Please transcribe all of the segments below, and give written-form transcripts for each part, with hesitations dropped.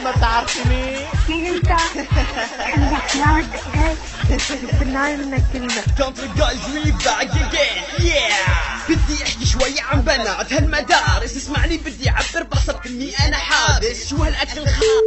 ما بتعرفيني؟ مين انت؟ خليك لا بالنهاية منك كلمة. Country guys we back again yeah. بدي احكي شوي عن بنات هالمدارس، اسمعني بدي اعبر بحسب اني انا حابس. شو هالاكل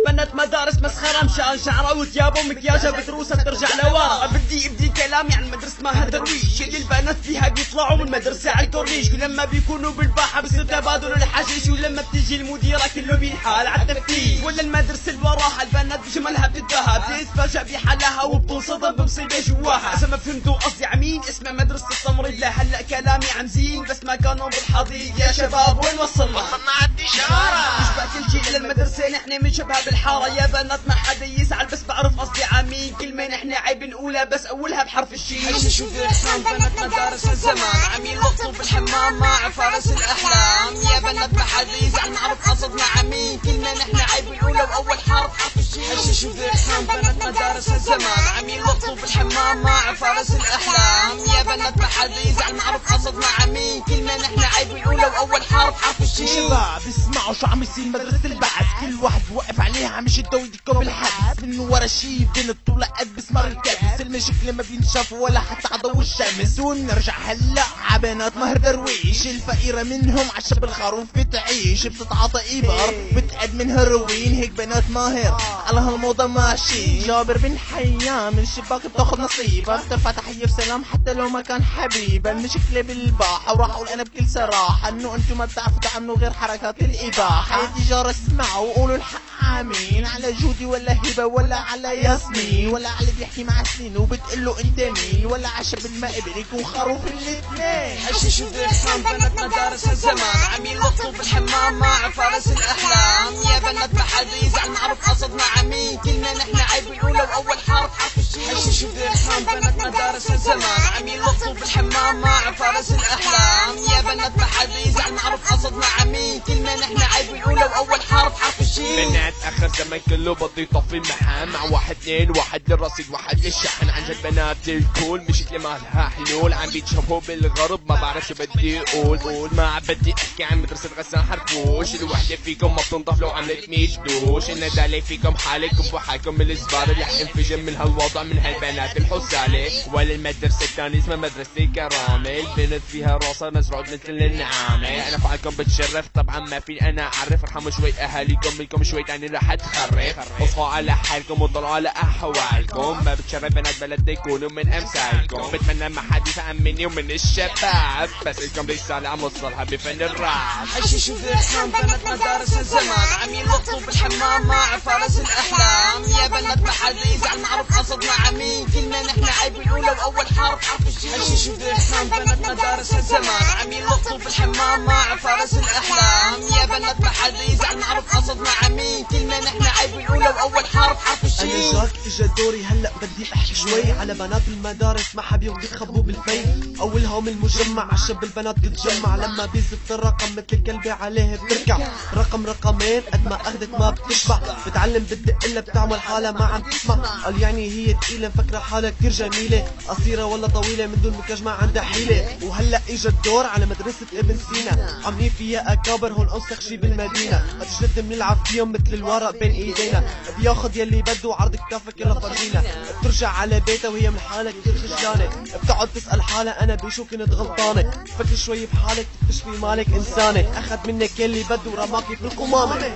بنات مدارس مسخره مشان شعره وثيابه ومكياجها بدروسها بترجع لورا. بدي ابدي كلامي عن مدرسه مها درويش اللي البنات فيها بيطلعوا من مدرسه على الكورنيش، ولما بيكونوا بالباحه بصير تبادل الحشيش، ولما بتيجي المديره كله بينحال على التفتيش. ولا المدرسه اللي وراها البنات بجمالها بتتباهى، بتتفاجئ بحالها وبتنصدم بمصيبه جواها. اذا ما فهمتوا قصدي عمين اسمع مدرسه التمريض، لهلا كلامي عم زين بس ما كانوا بالحضيض. يا شباب وين وصلنا عدي شارع مش بقى كل شيء للمدرسة نحن بنشبهها بالحارة. يا بنات ما حدا يزعل بس بعرف قصدي عمين، كلمة نحن عيب نقولها بس أولها بحرف الشين. هيش شو بيحسن بنات مدارس الزمان عمين وقتوا بالحمام مع فارس الأحلام. يا بنات ما حدا يزعل نعرف قصدنا عمين، كلمة نحن عيب نقولها وأول حرف الشين. هيش شو بيحسن بنات مدارس الزمان عمين وقتوا بالحمام مع فارس الأحلام. يا بنات ما حدا يزعل نعرف قصدنا عمين، كلمة نحن عيب نقولها وأول حرف الشين. شباب اسمعوا شو عم يصير مدرسة البعث، كل واحد واقف عليها عم يشدوا يدكوا بالحبس. من ورا شي بنت طولها قد بسمار الكبس، المشكلة ما بينشاف ولا حتى على ضوء الشمس. وبنرجع هلا ع بنات مهر درويش، الفقيرة منهم عالشاب الخروف بتعيش، بتتعاطى إبر بتقد من هيروين. هيك بنات ماهر على هالموضة ماشي. جابر بن حيان من الشباك بتاخد نصيبة، بترفع تحية بسلام حتى لو ما كان حبيبة. المشكلة بالباحة وراح اقول انا بكل صراحة انه انتو ما بتعرفوا تعملوا غير حركات الاباحة. يا تجار اسمعوا وقولوا الحق عامين، على جودي ولا هبة ولا على ياسمين، ولا على اللي بيحكي مع سنين وبتقله انت مين، ولا عشب ما ابنك وخروف الاثنين. هيش شو بيحسن بنات مدارس الزمان عمين وقتوا بالحمام مع فارس الأحلام. يا بنات ما حدا يزعل نعرف قصدنا عمين، كلمة نحن عيب نقولها وأول حرف الشين. هيش شو بيحسن بنات مدارس الزمان عمين وقتوا بالحمام مع فارس الأحلام. يا بنات ما حدا يزعل نعرف قصدنا عمين، كلمة نحن عيب نقولها وأول حرف الشين. بنات اخر زمان كله بده يطفي المحام، مع واحد اثنين واحد للرصيد واحد للشحن. عن جد بنات الكل مشكلة ما لها حلول، عم بيتشبهوا بالغرب ما بعرف شو بدي اقول. ما بدي احكي عن مدرسة غسان حرفوش، الوحدة فيكم ما بتنضف لو عملت 100 دوش. الندالة فيكم حالكم وحالكم بالزبالة، رح انفجر من هالوضع من هالبنات الحسالة. ولا المدرسة الثانية اسمها مدرسة الكرامة، البنت فيها راسها مزروع مثل النعامة. انا فعلكم بتشرف طبعا ما في انا اعرف، ارحموا شوي اهاليكم منكم شوي تاني رح تخرف. اصحوا على حالكم وطلعوا على احوالكم، ما بتشرف بنات بلد يكونوا من امثالكم. بتمنى ما حد يفهم مني ومن الشباب، بس لكم رسالة عم وصلها بفن الراب. هيش شو بيحسن بنات مدارس الزمان عمين وقتوا بالحمام مع فارس الأحلام. يا بنات ما حدا يزعل نعرف قصدنا عمين، كلمة نحن عيب نقولها وأول حرف الشين. هيش شو بيحسن بنات مدارس الزمان عمين وقتوا بالحمام مع فارس الأحلام. يا بنات ما حدا يزعل نعرف قصدنا عمين، كلمة نحن عيب نقولها وأول حرف الشين. انا جاك اجا دوري هلا بدي احكي شوي على بنات المدارس ما حبيهم بيخبوا بالفي. اولهم المجمع عشب البنات تتجمع، لما بيزت الرقم مثل الكلبة عليه بتركع. رقم رقمين قد ما اخذت ما بتشبع، بتعلم بدق الا بتعمل حالها ما عم تسمع. قال يعني هي تقيلة مفكرة حالها كتير جميلة، قصيرة ولا طويلة من دون مكياج ما عندها حيلة. وهلا اجا الدور على مدرسة ابن سينا، عاملين فيها اكابر هون اوسخ شي بالمدينة. بتجلد بنلعب فيهم مثل الورق بين ايدينا، بياخد يلي بده وعرض كتافك يلا فرجينا. بترجع على بيتها وهي من حالها كتير خجلانة، بتقعد تسأل حالها انا بشو كنت غلطانة. فكر شوي بحالك تكتشفي مالك انسانة، اخد منك يلي بده ورماكي في القمامة.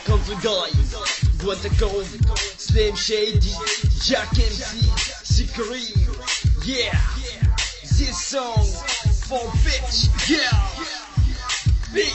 Country guys, Guantaco, Slim Shady, Jack MC, Secret, yeah. This song for bitch, yeah. Beat.